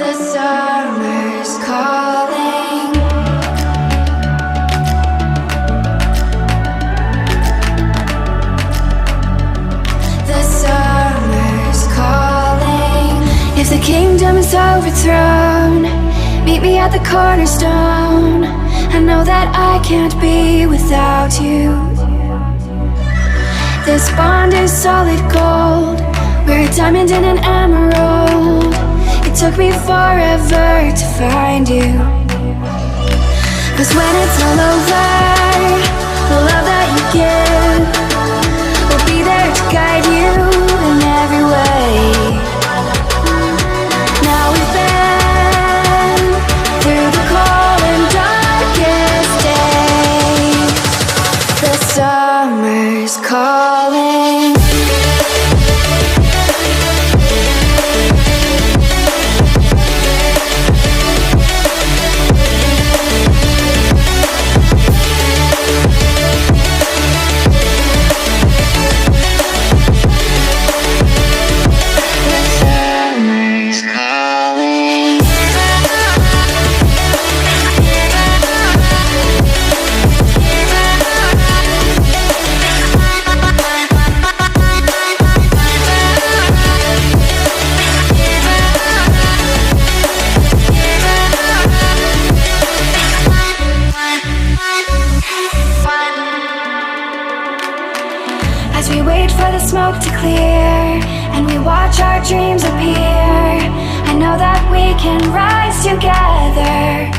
The summer's calling. The summer's calling. If the kingdom is overthrown, meet me at the cornerstone. I know that I can't be without you. This bond is solid gold. We're a diamond and an emerald. It took me forever to find you. 'Cause when it's all over, the love that you give will be there to guide you in every way. Now we've been through the cold and darkest days. The summer's calling. As we wait for the smoke to clear and we watch our dreams appear, I know that we can rise together.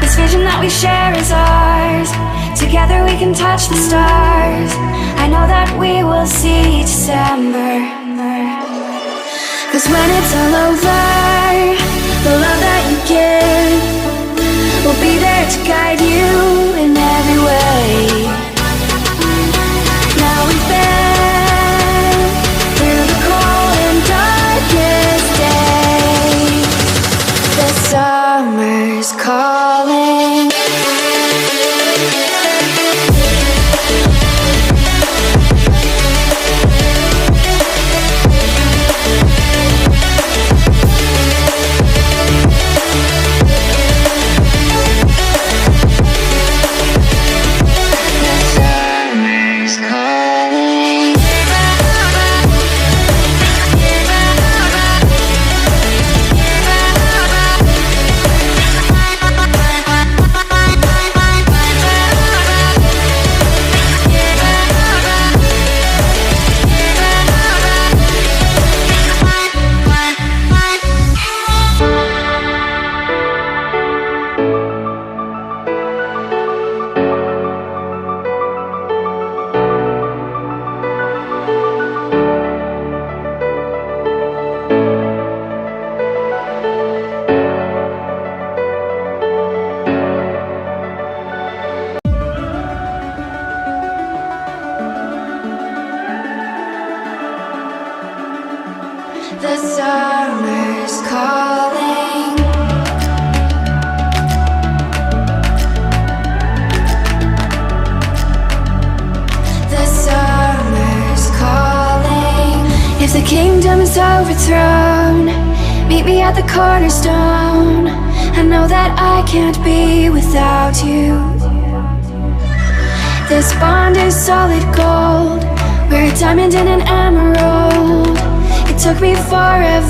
This vision that we share is ours. Together we can touch the stars. I know that we will see December. 'Cause when it's all over, the love that you give will be there to guide you in every way. Now we've been through the cold and darkest days. The summer's calling. The summer's calling. The summer's calling. If the kingdom is overthrown, meet me at the cornerstone. I know that I can't be without you. This bond is solid gold. We're a diamond and an emerald. It took me forever